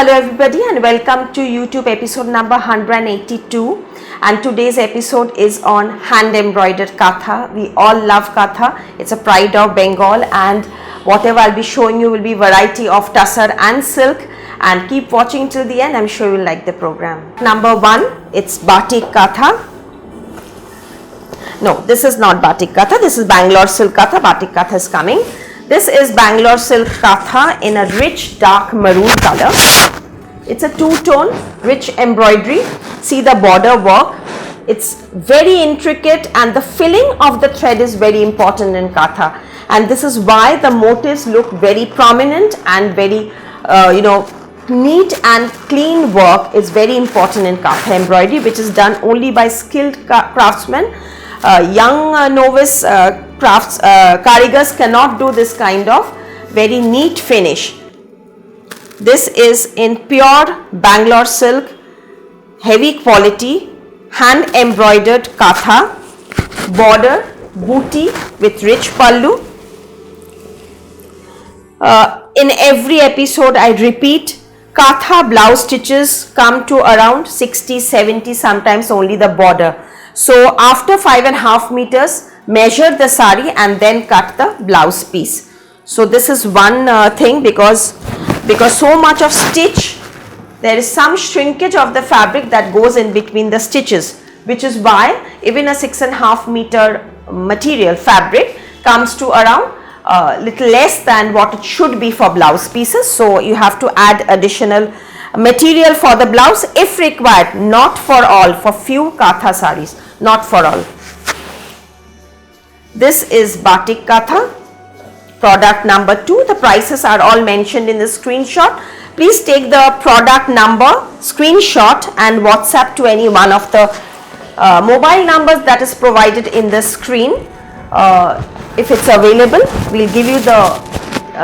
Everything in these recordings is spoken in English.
Hello everybody and welcome to YouTube episode number 182, and today's episode is on hand embroidered katha. We all love katha. It's a pride of Bengal, and whatever I'll be showing you will be variety of tussar and silk, and keep watching till the end. I'm sure you'll like the program. Number 1, it's batik katha. No, this is not batik katha. This is Bangalore silk katha. Batik katha is coming. This is Bangalore silk katha in a rich dark maroon color. It's a two-tone rich embroidery. See the border work. It's very intricate, and the filling of the thread is very important in katha. And this is why the motifs look very prominent and very, neat and clean work is very important in katha embroidery, which is done only by skilled craftsmen. Young novice karigars cannot do this kind of very neat finish. This is in pure Bangalore silk, heavy quality, hand embroidered katha, border, booty with rich pallu. In every episode I repeat, katha blouse stitches come to around 60-70, sometimes only the border. So after 5.5 meters, measure the sari and then cut the blouse piece. So this is one thing, because so much of stitch, there is some shrinkage of the fabric that goes in between the stitches, which is why even a 6.5 meter material fabric comes to around little less than what it should be for blouse pieces. So you have to add additional material for the blouse if required, not for all, for few katha saris, not for all. This is batik katha, product number 2. The prices are all mentioned in the screenshot. Please take the product number screenshot and WhatsApp to any one of the mobile numbers that is provided in the screen. If it's available, we'll give you the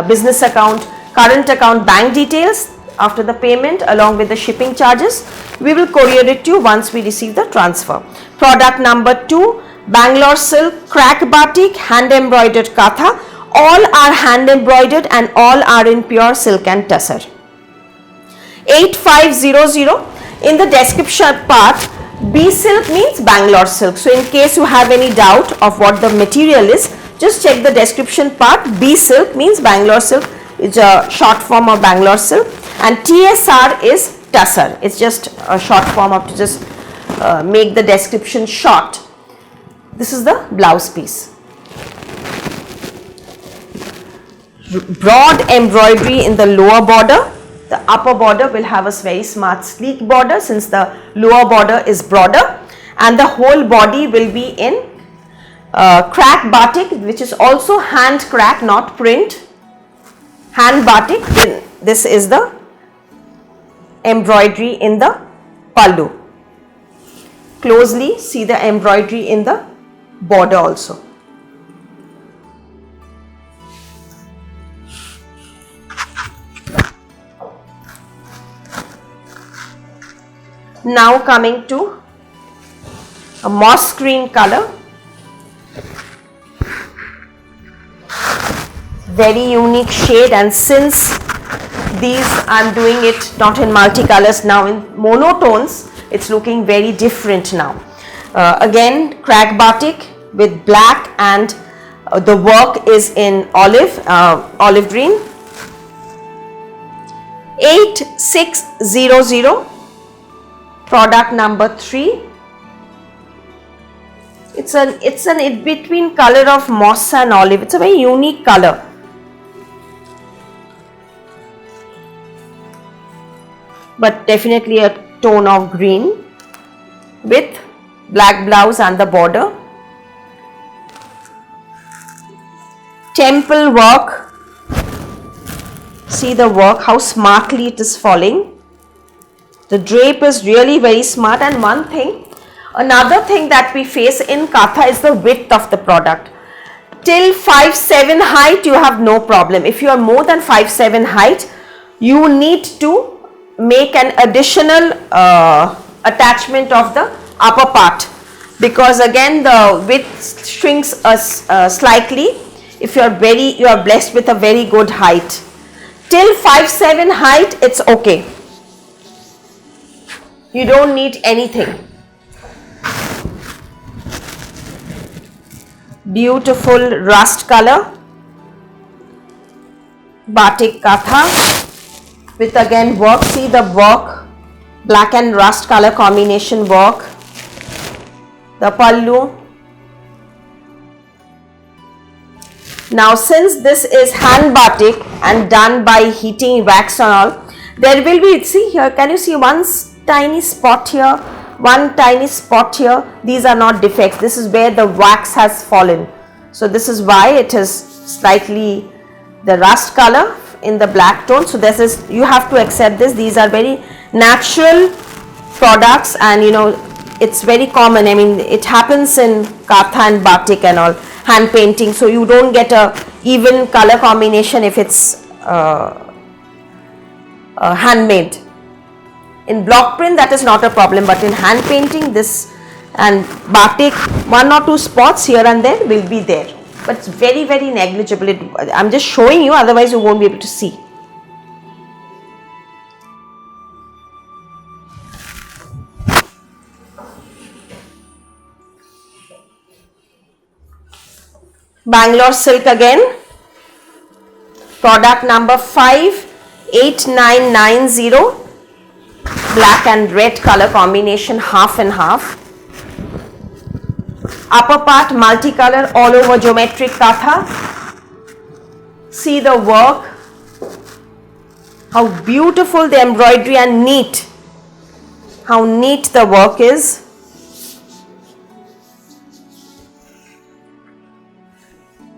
business account, current account, bank details after the payment along with the shipping charges. We will courier it to you once we receive the transfer. Product number 2, Bangalore silk crack batik hand embroidered katha. All are hand embroidered and all are in pure silk and tussar. 8500. In the description part, B silk means Bangalore silk. So in case you have any doubt of what the material is, just check the description part. B silk means Bangalore silk. It's a short form of Bangalore silk, and TSR is tussar. It's just a short form of, to just make the description short. This is the blouse piece. Broad embroidery in the lower border. The upper border will have a very smart sleek border, since the lower border is broader, and the whole body will be in crack batik, which is also hand crack, not print. Hand batik. This is the embroidery in the pallu. Closely see the embroidery in the border also. Now coming to a moss green color. Very unique shade, and since these I'm doing it not in multicolors, now in monotones, it's looking very different now. Again, crack batik with black, and the work is in olive green. 8600, product number 3. It's an in between color of moss and olive. It's a very unique color. But definitely a tone of green with black blouse and the border. Temple work. See the work, how smartly it is falling. The drape is really very smart. And another thing that we face in katha is the width of the product. Till 5'7" height you have no problem. If you are more than 5'7" height, you need to make an additional attachment of the upper part, because again the width shrinks slightly if you are blessed with a very good height. Till 5'7" height, it's okay. You don't need anything. Beautiful rust color. Batik Katha with again work. See the work, black and rust color combination work. The pallu. Now since this is hand batik and done by heating wax and all, there will be, see here, can you see one tiny spot here, one tiny spot here? These are not defects. This is where the wax has fallen. So this is why it is slightly the rust color in the black tone. So this is, you have to accept this. These are very natural products, and you know, it's very common. I mean, it happens in Katha and batik and all, hand painting. So you don't get a even color combination if it's handmade. In block print that is not a problem, but in hand painting, this and batik, one or two spots here and there will be there, but it's very negligible. I'm just showing you, otherwise you won't be able to see. Bangalore silk again, product number 58990, black and red color combination, half and half. Upper part multicolor, all over geometric katha. See the work, how beautiful the embroidery and neat, how neat the work is.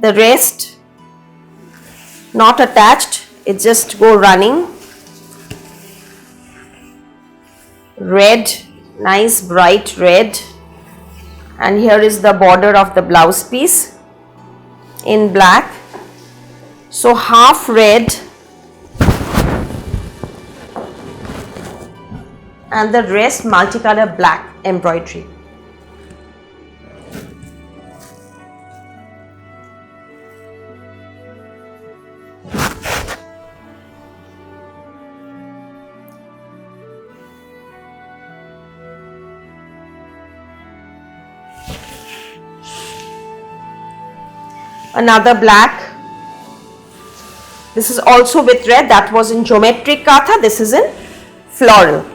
The rest not attached, it just go running. Red, nice bright red, and here is the border of the blouse piece in black. So half red and the rest multicolor black embroidery. Another black. This is also with red. That was in geometric katha. This is in floral.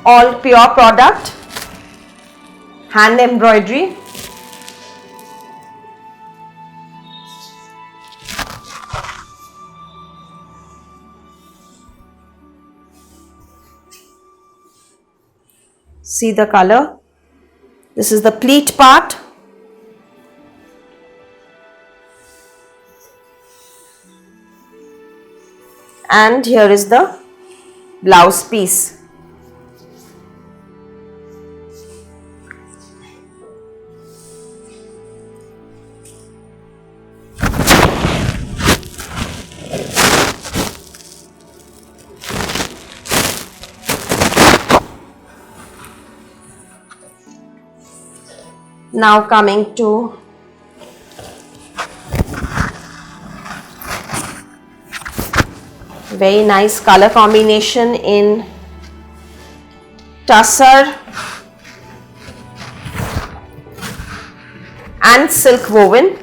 All pure product, hand embroidery. See the color. This is the pleat part. And here is the blouse piece. Now coming to very nice color combination in tussar and silk woven.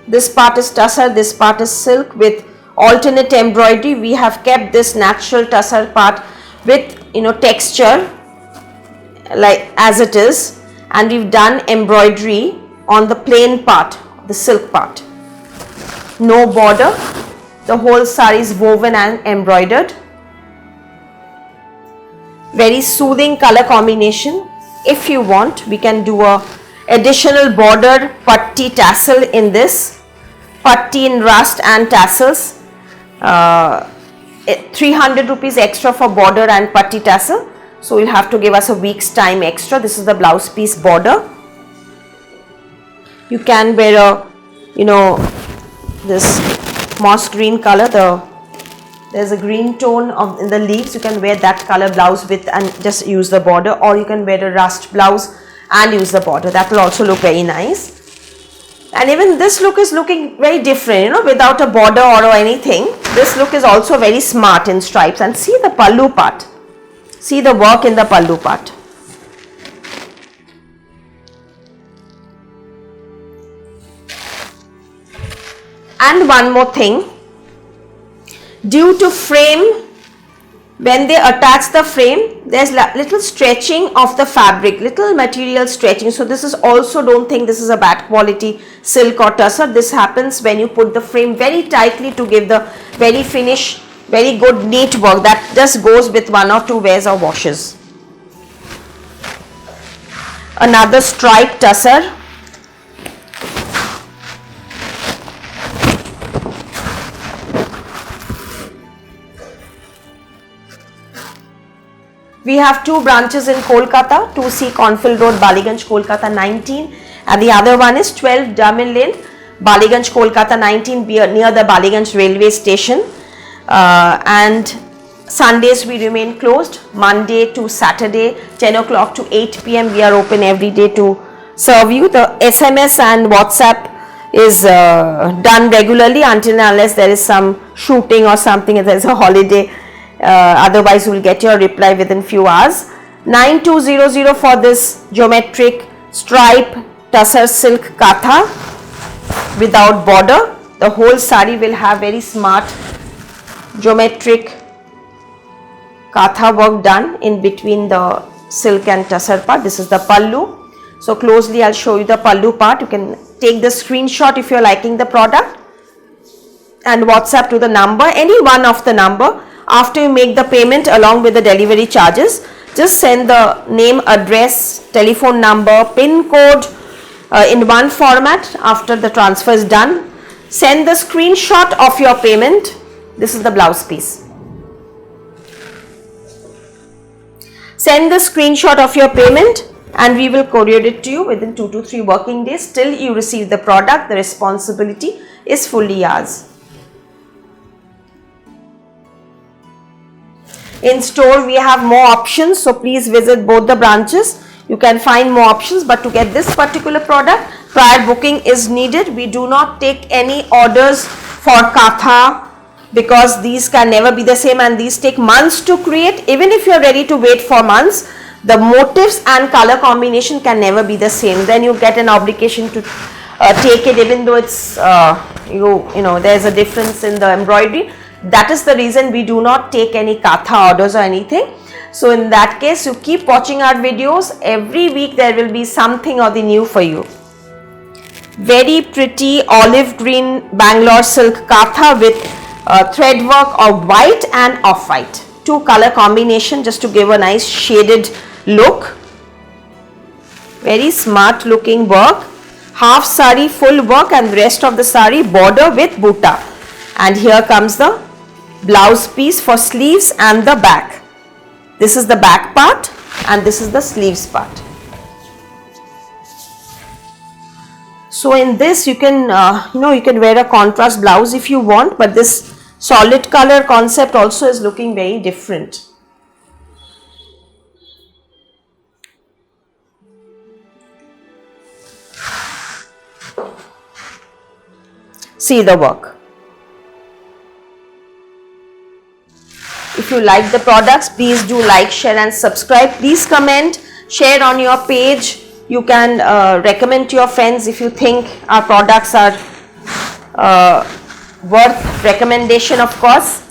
This part is tussar, this part is silk with alternate embroidery. We have kept this natural tussar part with, you know, texture like as it is, and we've done embroidery on the plain part, the silk part. No border, the whole saree is woven and embroidered. Very soothing color combination. If you want, we can do a additional border patti tassel in this, patti in rust and tassels. 300 rupees extra for border and patti tassel. So you'll have to give us a week's time extra. This is the blouse piece border. You can wear a, you know, this moss green color. There's a green tone in the leaves. You can wear that color blouse with and just use the border, or you can wear a rust blouse and use the border. That will also look very nice. And even this look is looking very different, you know, without a border or anything. This look is also very smart in stripes. And see the pallu part. See the work in the pallu part. And one more thing, due to frame, when they attach the frame, there's little stretching of the fabric, little material stretching. So this is also, don't think this is a bad quality silk or tussar. This happens when you put the frame very tightly to give the very finish, very good neat work. That just goes with 1 or 2 wears or washes. Another striped tussar. We have 2 branches in Kolkata, 2C Cornfield Road, Ballygunge, Kolkata 19, and the other one is 12 Damin Lane, Ballygunge, Kolkata 19, near the Ballygunge railway station. And Sundays we remain closed, Monday to Saturday, 10 o'clock to 8 p.m. we are open every day to serve you. The SMS and WhatsApp is done regularly until and unless there is some shooting or something, there is a holiday. Otherwise you will get your reply within few hours. 9200 for this geometric stripe tussar silk katha without border. The whole sari will have very smart geometric katha work done in between the silk and tussar part. This is the pallu. So closely I'll show you the pallu part. You can take the screenshot if you're liking the product and WhatsApp to the number, any one of the number. After you make the payment along with the delivery charges, just send the name, address, telephone number, pin code in one format. After the transfer is done, send the screenshot of your payment. This is the blouse piece. Send the screenshot of your payment and we will courier it to you within 2 to 3 working days. Till you receive the product, the responsibility is fully yours. In store we have more options, so please visit both the branches. You can find more options, but to get this particular product, prior booking is needed. We do not take any orders for katha because these can never be the same and these take months to create. Even if you are ready to wait for months, the motifs and color combination can never be the same. Then you get an obligation to take it, even though it's you know there's a difference in the embroidery. That is the reason we do not take any katha orders or anything. So in that case, you keep watching our videos. Every week there will be something or the new for you. Very pretty olive green Bangalore silk katha with thread work of white and off-white. 2 color combination just to give a nice shaded look. Very smart looking work. Half sari full work and the rest of the sari border with buta. And here comes the blouse piece for sleeves and the back. This is the back part and this is the sleeves part. So in this you can you can wear a contrast blouse if you want, but this solid color concept also is looking very different. See the work. If you like the products, please do like, share and subscribe. Please comment, share on your page. You can recommend to your friends if you think our products are worth recommendation, of course.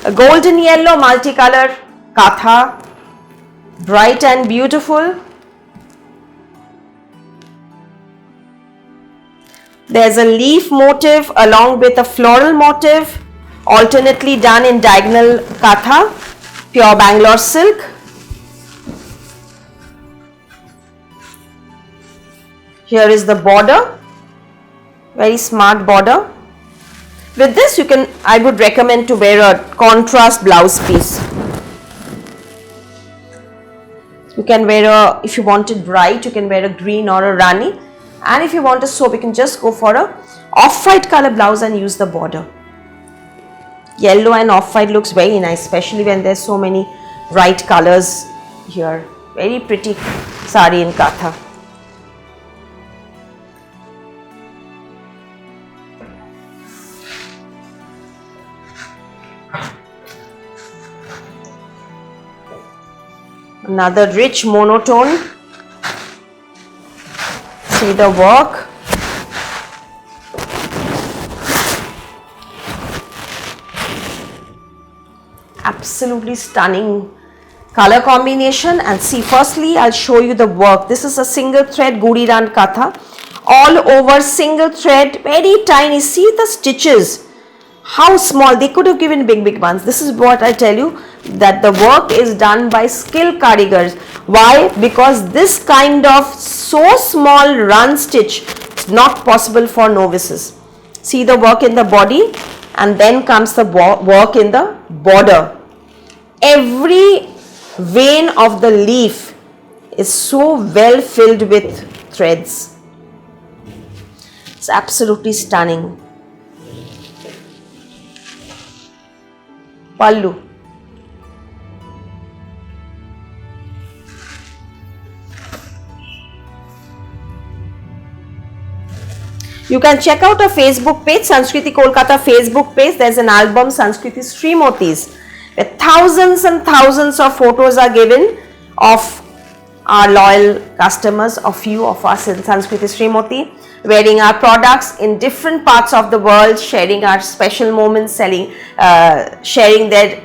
A golden yellow multicolor katha, bright and beautiful. There's a leaf motif along with a floral motif, alternately done in diagonal katha, pure Bangalore silk. Here is the border, very smart border. With this I would recommend to wear a contrast blouse piece. You can wear if you want it bright, you can wear a green or a rani. And if you want a soap, you can just go for a off-white color blouse and use the border. Yellow and off-white looks very nice, especially when there's so many bright colors here. Very pretty sari in katha. Another rich monotone. See the work. Absolutely stunning color combination. And see, firstly I'll show you the work. This is a single thread Gudi Rand Katha, all over single thread, very tiny. See the stitches, how small. They could have given big ones. This is what I tell you, that the work is done by skilled karigars. Why? Because this kind of so small run stitch is not possible for novices. See the work in the body, and then comes the work in the border. Every vein of the leaf is so well filled with threads. It's absolutely stunning. Pallu. You can check out our Facebook page, Sanskriti Kolkata Facebook page. There's an album, Sanskriti Srimotis, where thousands and thousands of photos are given of our loyal customers, a few of us in Sanskriti Srimoti, wearing our products in different parts of the world, sharing our special moments, sharing their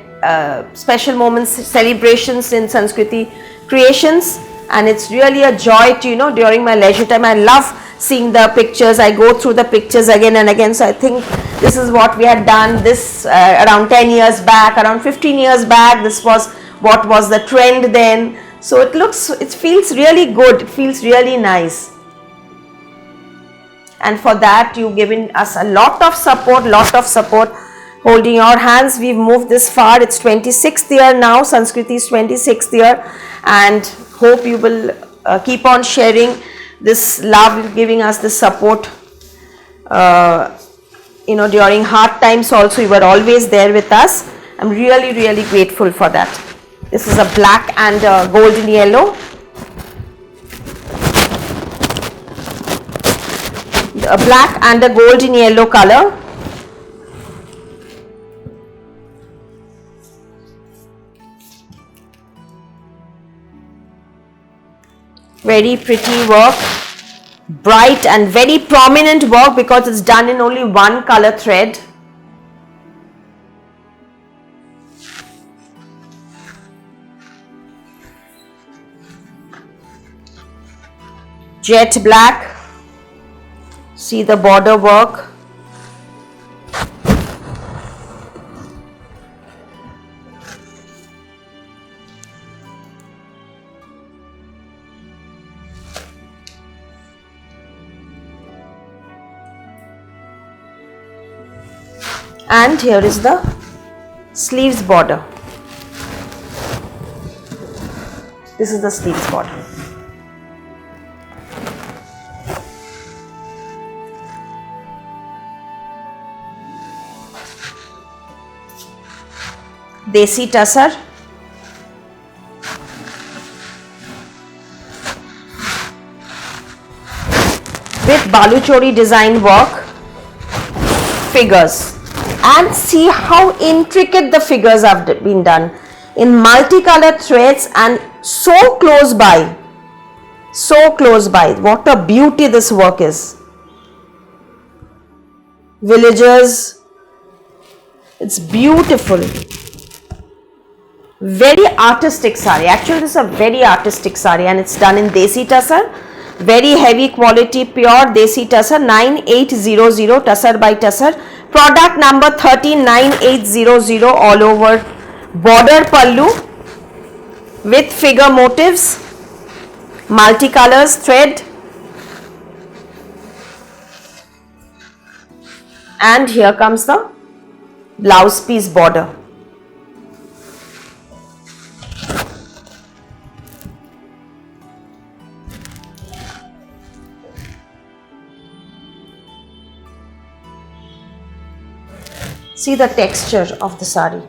special moments, celebrations in Sanskriti creations. And it's really a joy to, during my leisure time, I love seeing the pictures. I go through the pictures again and again. So I think this is what we had done this around 10 years back, around 15 years back. This was what was the trend then. So it feels really good. It feels really nice. And for that, you've given us a lot of support, holding your hands. We've moved this far. It's 26th year now. Sanskriti is 26th year, and hope you will keep on sharing this love, giving us this support. During hard times also, you were always there with us. I'm really, really grateful for that. This is a black and golden yellow. A black and a golden yellow color. Very pretty work, bright and very prominent work because it's done in only one color thread. Jet black. See the border work. And here is the sleeves border. This is the sleeves border. Desi tussar. With baluchori design work, figures. And see how intricate the figures have been done in multicolored threads and so close by. So close by. What a beauty this work is. Villagers. It's beautiful. Very artistic sari. Actually, this is a very artistic sari and it's done in Desi tussar. Very heavy quality, pure Desi tussar. 9800 tussar by tussar. Product number 39800, all over border pallu with figure motifs, multicolors thread, and here comes the blouse piece border. See the texture of the sari,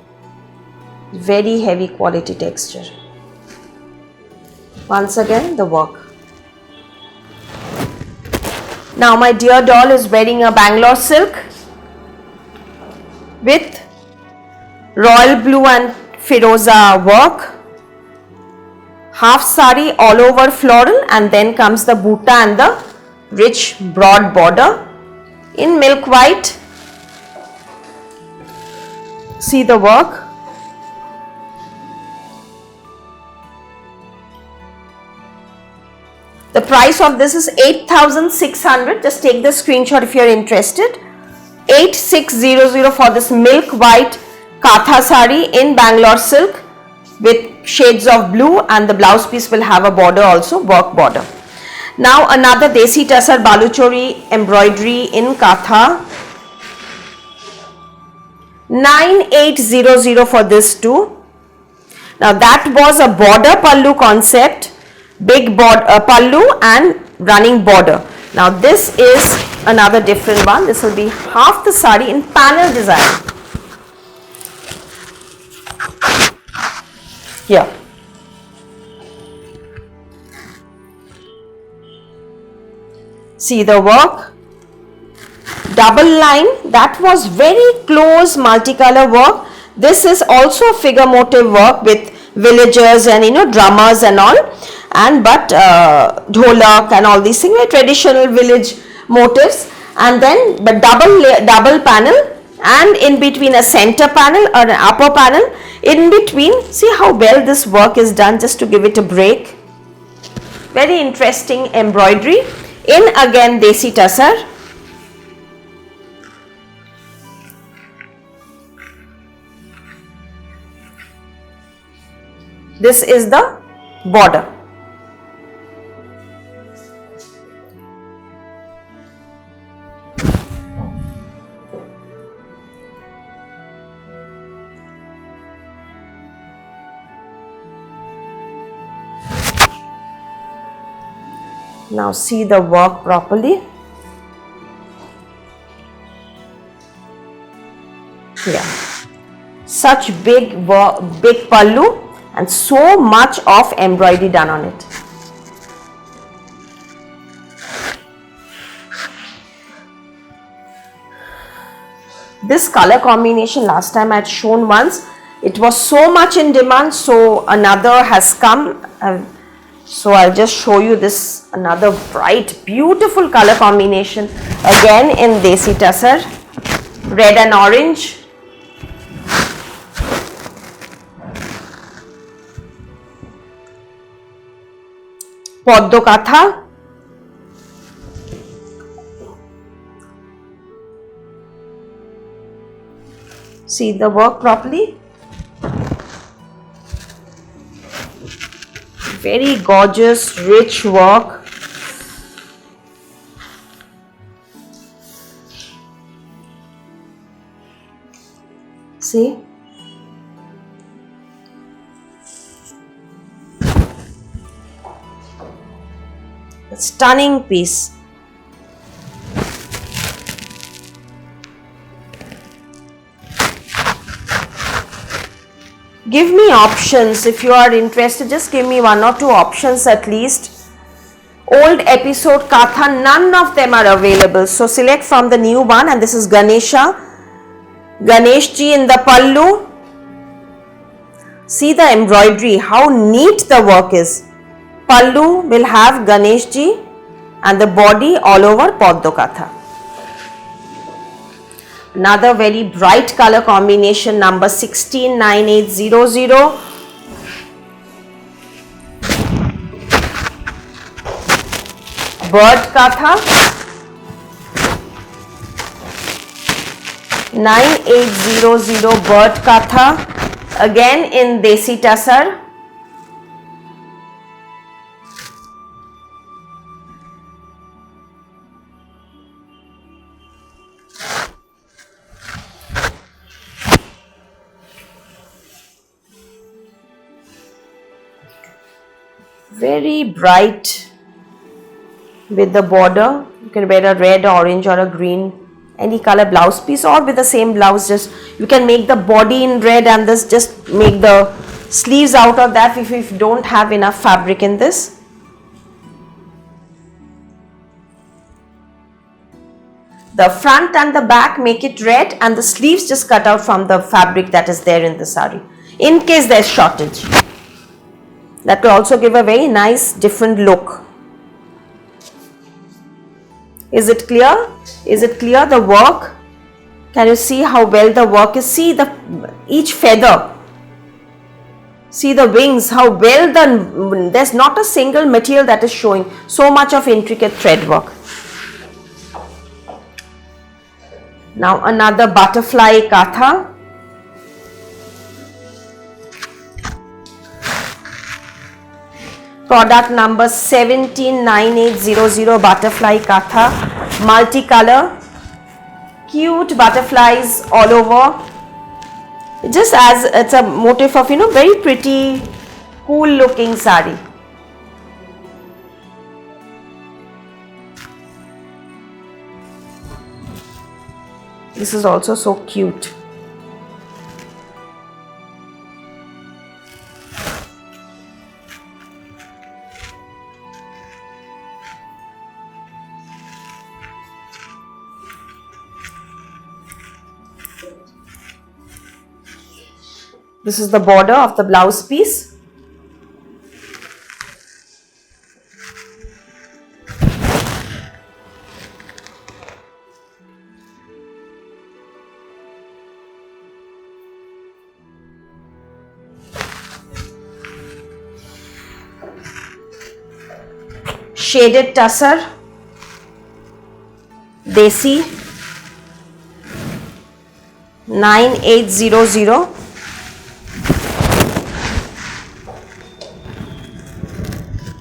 very heavy quality texture. Once again the work. Now my dear doll is wearing a Bangalore silk with royal blue and Firoza work. half sari all over floral, and then comes the buta and the rich broad border in milk white. See the work. The price of this is 8,600. Just take the screenshot if you are interested. 8600 for this milk white Katha sari in Bangalore silk with shades of blue, and the blouse piece will have a border also, work border. Now another Desi Tussar Baluchori embroidery in Katha. 9800 for this too. Now that was a border pallu concept, big pallu and running border. Now this is another different one. This will be half the sari in panel design. Here. See the work. Double line, that was very close multicolor work. This is also figure motive work with villagers and drummers and all, and but dholak and all these things, very traditional village motifs, and then but double panel, and in between a center panel or an upper panel. In between, see how well this work is done, just to give it a break. Very interesting embroidery in again Desi Tussar. This is the border. Now see the work properly. Yeah, such big pallu and so much of embroidery done on it. This color combination last time I had shown once, it was so much in demand, so another has come. So I'll just show you this another bright, beautiful color combination again in Desi Tussar, red and orange. Poddo Katha. See the work properly. Very gorgeous, rich work. See? A stunning piece. Give me options if you are interested. Just give me 1 or 2 options at least. Old episode Katha, none of them are available. So select from the new one, and this is Ganesha. Ganesh ji in the pallu. See the embroidery, how neat the work is. Pallu will have Ganesh ji and the body all over Poddo Katha. Another very bright color combination, number 169800. Bird Katha. 9800 Bird Katha. Again in Desi Tussar. Very bright with the border. You can wear a red, orange or a green, any color blouse piece, or with the same blouse, just you can make the body in red and this just make the sleeves out of that if you don't have enough fabric in this. The front and the back make it red, and the sleeves just cut out from the fabric that is there in the sari in case there is shortage. That will also give a very nice different look. Is it clear? Is it clear, the work? Can you see how well the work is? See each feather. See the wings, how well done. There's not a single material that is showing. So much of intricate thread work. Now another butterfly katha. Product number 179800, butterfly katha, multicolor, cute butterflies all over. Just as it's a motif of, very pretty, cool looking sari. This is also so cute. This is the border of the blouse piece. Shaded tussar, Desi, 9800.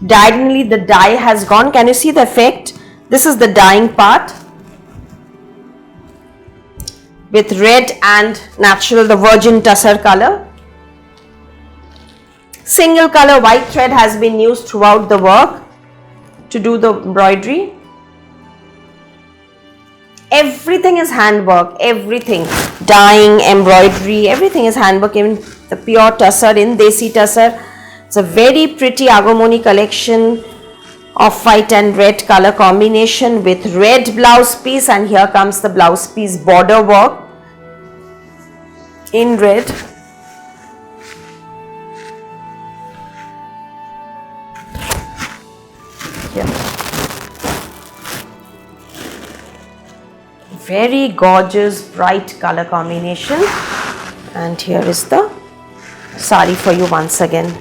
Diagonally the dye has gone. Can you see the effect? This is the dyeing part with red and natural, the virgin tussar color. Single color white thread has been used throughout the work to do the embroidery. Everything is handwork, everything. Dyeing, embroidery, everything is handwork, even the pure tussar in Desi tussar. It's a very pretty Agumoni collection of white and red color combination with red blouse piece, and here comes the blouse piece border work in red. Here. Very gorgeous bright color combination, and here is the sari for you once again.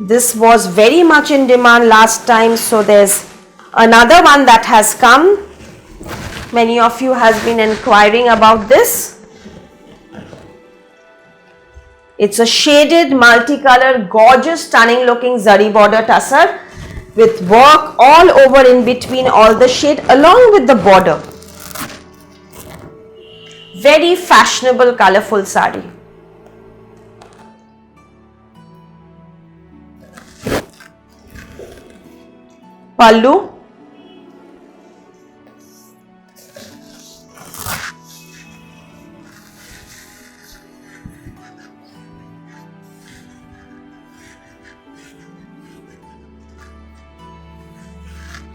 This was very much in demand last time, so there's another one that has come. Many of you has been inquiring about this. It's a shaded multicolored gorgeous stunning looking zari border tussar with work all over in between all the shade along with the border. Very fashionable colorful sari. Pallu.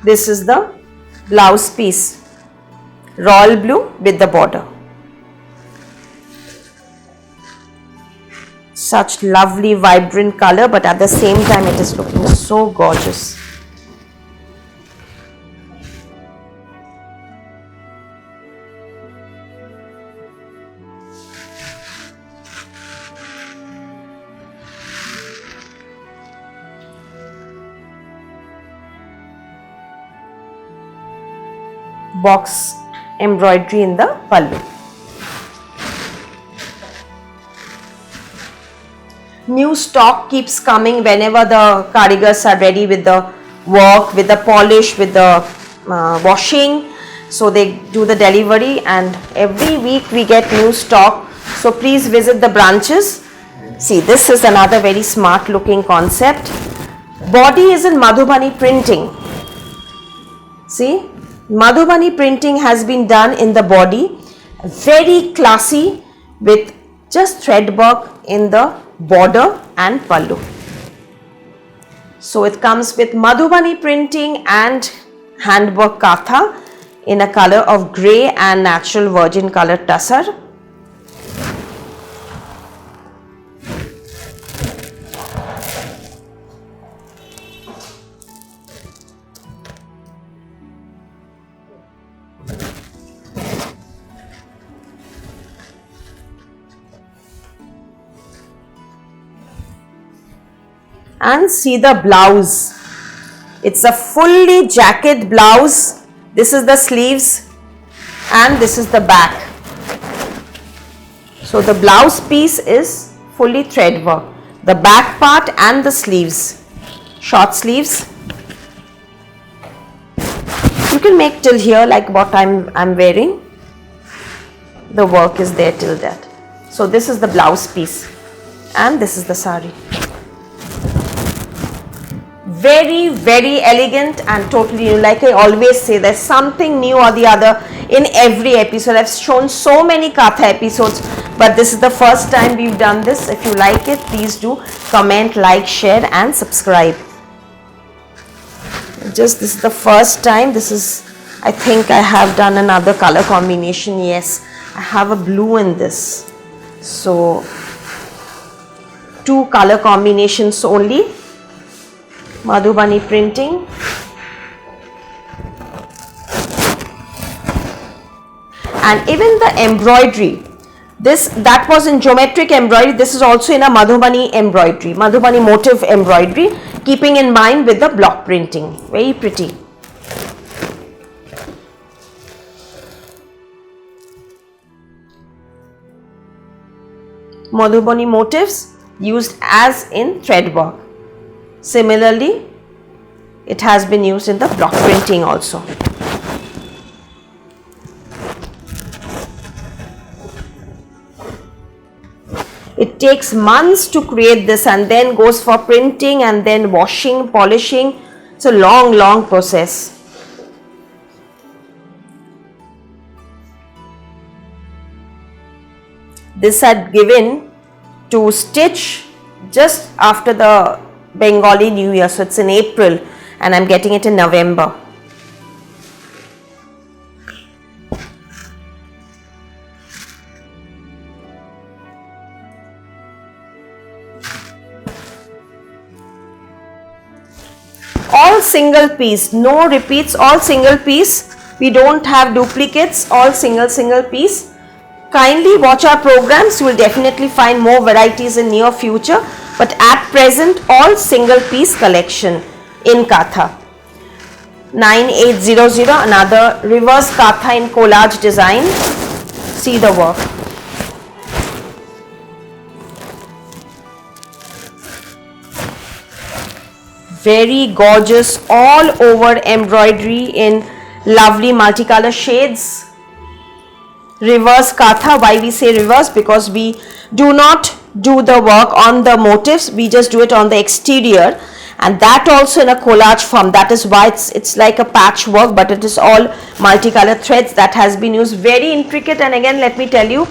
This is the blouse piece, royal blue with the border. Such lovely vibrant color, but at the same time it is looking so gorgeous. Box embroidery in the pallu. New stock keeps coming whenever the karigars are ready with the work, with the polish, with the washing. So they do the delivery, and every week we get new stock. So please visit the branches. See, this is another very smart looking concept. Body is in Madhubani printing. See, Madhubani printing has been done in the body, very classy with just thread work in the border and pallu. So it comes with Madhubani printing and handwork katha in a color of grey and natural virgin color tussar. And see the blouse. It's a fully jacket blouse. This is the sleeves and this is the back. So the blouse piece is fully thread work. The back part and the sleeves, short sleeves. You can make till here like what I'm wearing. The work is there till that. So this is the blouse piece and this is the sari. Very, very elegant and totally new. Like I always say, there's something new or the other in every episode. I've shown so many Katha episodes, but this is the first time we've done this. If you like it, please do comment, like, share and subscribe. Just this is the first time. This is, I think I have done another color combination. Yes, I have a blue in this. So 2 color combinations only. Madhubani printing and even the embroidery, that was in geometric embroidery. This is also in a Madhubani embroidery, Madhubani motif embroidery, keeping in mind with the block printing. Very pretty. Madhubani motifs used as in thread work. Similarly, it has been used in the block printing also. It takes months to create this and then goes for printing and then washing, polishing. It's a long, long process. This had given to stitch just after the Bengali New Year, so it's in April and I'm getting it in November. All single piece, no repeats, all single piece. We don't have duplicates, all single piece. Kindly watch our programs, you will definitely find more varieties in near future. But at present, all single piece collection in Katha. 9800, another reverse Katha in collage design. See the work. Very gorgeous, all over embroidery in lovely multicolor shades. Reverse Katha. Why we say reverse? Because we do not do the work on the motifs, we just do it on the exterior, and that also in a collage form. That is why it's like a patchwork, but it is all multicolor threads that has been used. Very intricate, and again let me tell you,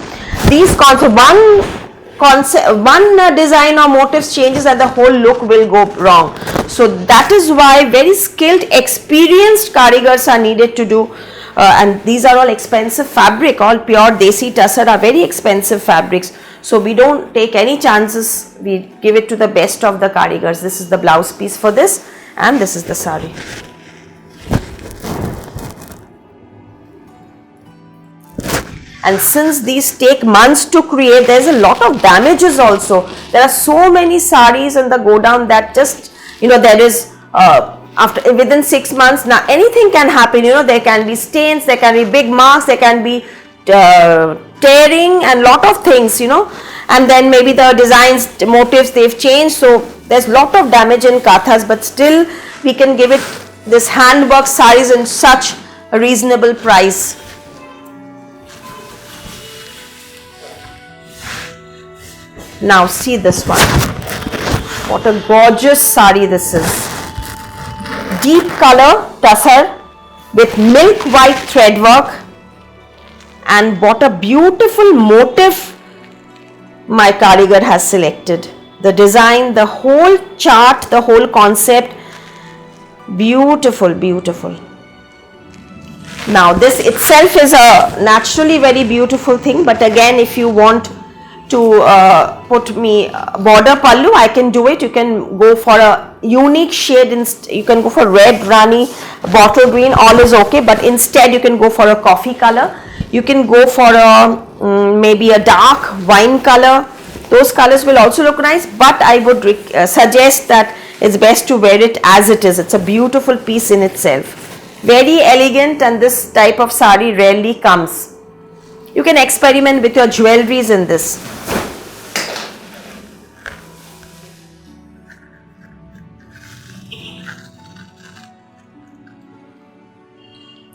these one design or motifs changes and the whole look will go wrong. So that is why very skilled, experienced karigars are needed to do. And these are all expensive fabric, all pure desi tussar are very expensive fabrics. So we don't take any chances, we give it to the best of the karigars. This is the blouse piece for this and this is the sari. And since these take months to create, there is a lot of damages also. There are so many saris in the go down that just, there is within 6 months, now anything can happen, there can be stains, there can be big marks, there can be tearing and lot of things, and then maybe the designs, motifs, they've changed. So there's lot of damage in kathas, but still we can give it this handwork saris in such a reasonable price. Now see this one. What a gorgeous sari this is. Deep color tussar with milk white thread work, and what a beautiful motif my karigar has selected. The design, the whole chart, the whole concept, beautiful, beautiful. Now this itself is a naturally very beautiful thing, but again if you want to put me border pallu, I can do it. You can go for a unique shade, you can go for red, rani, bottle green, all is okay, but instead you can go for a coffee color. You can go for a maybe a dark wine color. Those colors will also look nice, but I would suggest that it's best to wear it as it is. It's a beautiful piece in itself. Very elegant, and this type of sari rarely comes. You can experiment with your jewelries in this.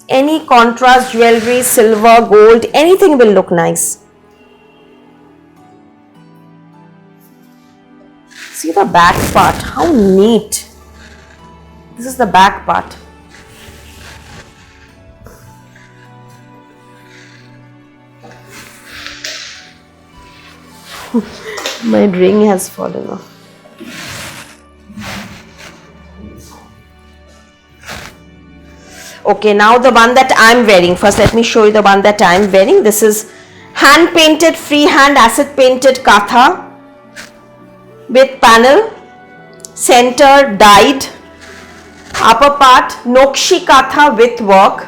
Any contrast jewelry, silver, gold, anything will look nice. See the back part, how neat. This is the back part. My ring has fallen off. Okay, now the one that I am wearing. First let me show you the one that I am wearing. This is hand painted, freehand acid painted katha with panel, center dyed, upper part Nokshi katha with work,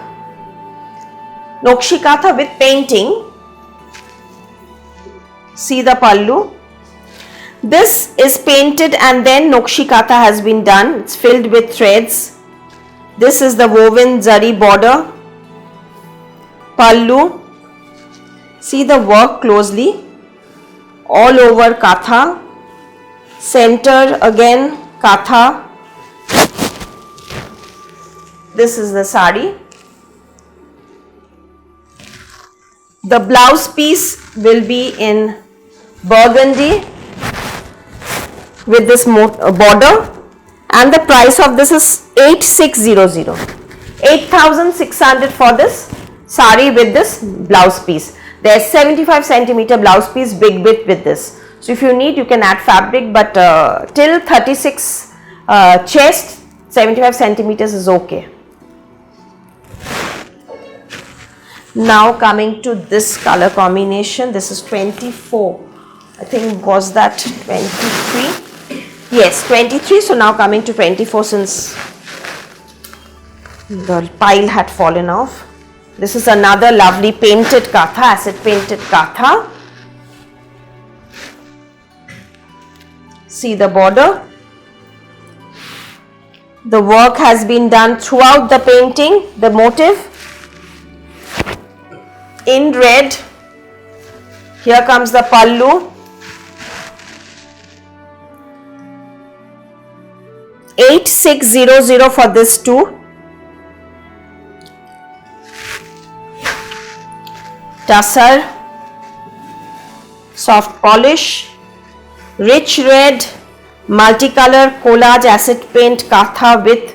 Nokshi katha with painting. See the pallu. This is painted and then Nokshi katha has been done. It's filled with threads. This is the woven zari border. Pallu. See the work closely. All over katha. Center again katha. This is the sari. The blouse piece will be in burgundy with this border, and the price of this is 8600, 8600 for this sari with this blouse piece. There is 75 centimeter blouse piece, big bit with this. So if you need, you can add fabric, but till 36 chest, 75 centimeters is okay. Now coming to this color combination, this is 24. I think was that 23? Yes, 23. So now coming to 24 since the pile had fallen off. This is another lovely painted katha, acid painted katha. See the border. The work has been done throughout the painting, the motif. In red, here comes the pallu. 8600 for this too. Tussar, soft polish, rich red, multicolor collage acid paint katha with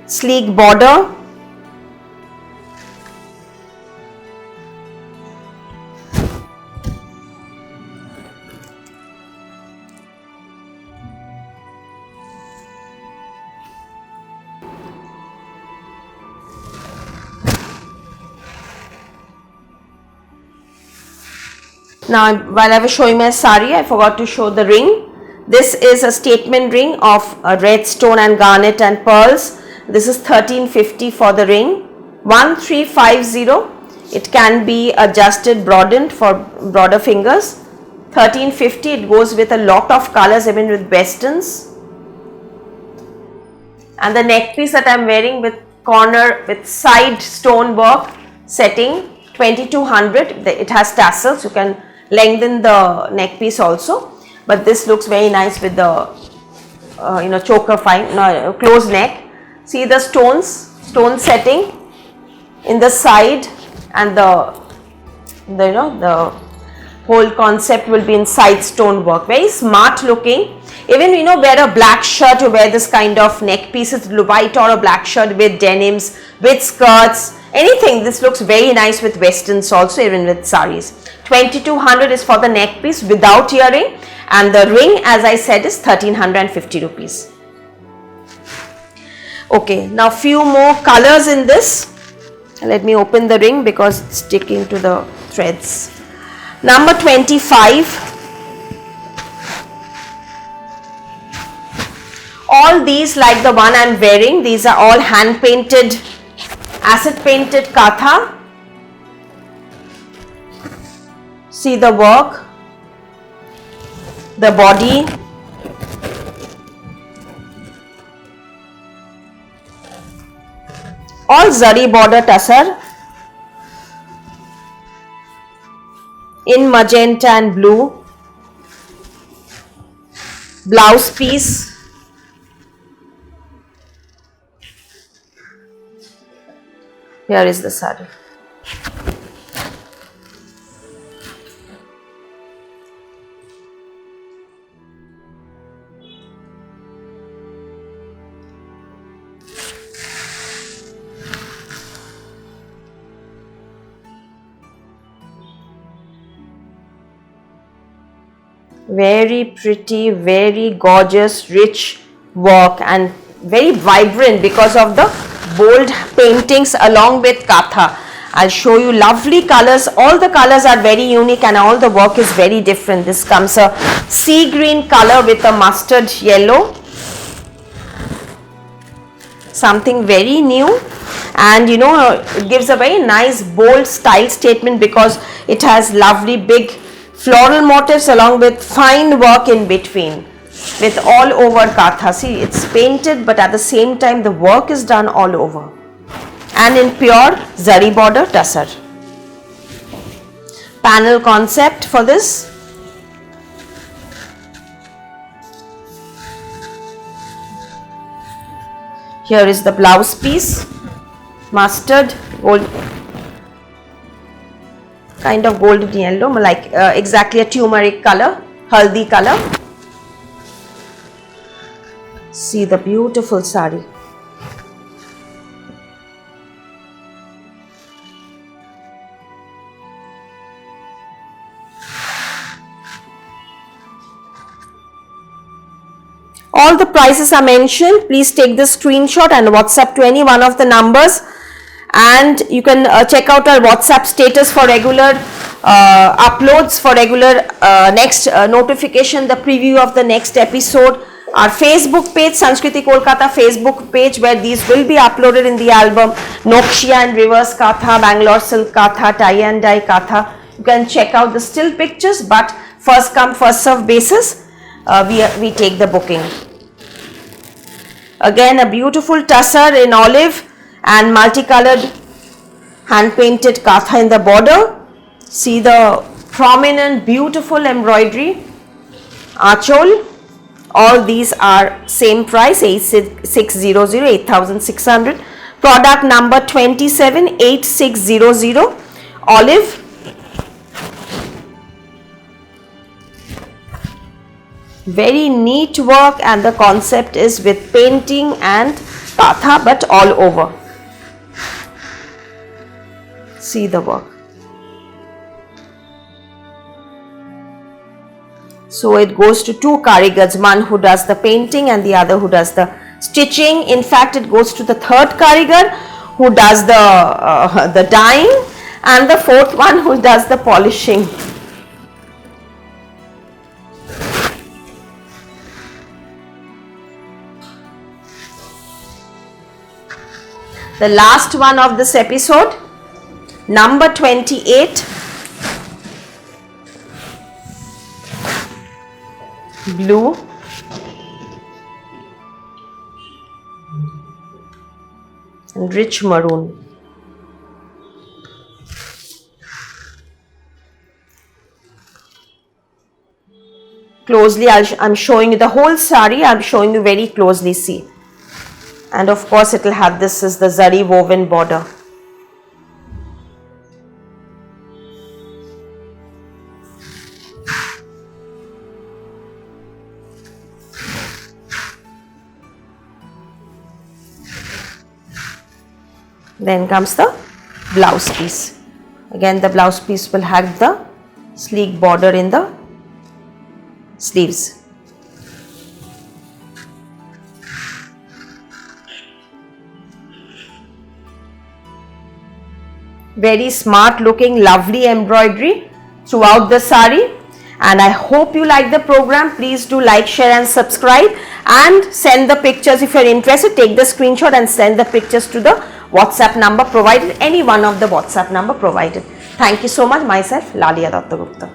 sleek border. Now, while I was showing my sari, I forgot to show the ring. This is a statement ring of red stone and garnet and pearls. This is 1350 for the ring. 1350. It can be adjusted, broadened for broader fingers. 1350. It goes with a lot of colors, even with westons. And the neck piece that I am wearing with corner with side stone work setting, 2200. It has tassels. You can lengthen the neck piece also, but this looks very nice with the choker closed neck. See the stone setting in the side, and the whole concept will be in side stone work. Very smart looking. Even wear a black shirt, you wear this kind of neck pieces, white or a black shirt with denims, with skirts, anything. This looks very nice with westerns also, even with saris. 2200 is for the neck piece without earring, and the ring, as I said, is 1350 rupees. Okay, now few more colors in this. Let me open the ring because it's sticking to the threads. Number 25. All these, like the one I am wearing, these are all hand painted, acid painted katha. See the work, the body, all zari border tussar in magenta and blue. Blouse piece, here is the sari. Very pretty, very gorgeous, rich work and very vibrant because of the bold paintings along with katha. I'll show you lovely colors. All the colors are very unique and all the work is very different. This comes a sea green color with a mustard yellow. Something very new, and you know, it gives a very nice bold style statement because it has lovely big floral motifs along with fine work in between with all over katha. See, it's painted but at the same time the work is done all over and in pure zari border tussar. Panel concept for this. Here is the blouse piece, mustard gold, kind of golden yellow, like exactly a turmeric color, haldi color. See the beautiful sari. All the prices are mentioned. Please take the screenshot and WhatsApp to any one of the numbers. And you can check out our WhatsApp status for regular uploads, for regular next notification, the preview of the next episode. Our Facebook page, Sanskriti Kolkata Facebook page, where these will be uploaded in the album. Nokshia and reverse katha, Bangalore silk katha, tie and dye katha. You can check out the still pictures, but first come first serve basis, we take the booking. Again, a beautiful tussar in olive and multicolored hand painted katha in the border. See the prominent beautiful embroidery, achol. All these are same price, 8600, 8600. Product number 278600, olive. Very neat work, and the concept is with painting and katha but all over. See the work. So it goes to two karigars, one who does the painting and the other who does the stitching. In fact, it goes to the third karigar who does the dyeing, and the fourth one who does the polishing. The last one of this episode, number 28, blue, and rich maroon. Closely, I'm showing you the whole sari. I'm showing you very closely. See, and of course, it will have this is the zari woven border. Then comes the blouse piece. Again, the blouse piece will have the sleek border in the sleeves. Very smart looking, lovely embroidery throughout the sari. And I hope you like the program. Please do like, share and subscribe, and send the pictures if you are interested. Take the screenshot and send the pictures to the WhatsApp number provided, any one of the WhatsApp number provided. Thank you so much. Myself, Lalia Dattagupta.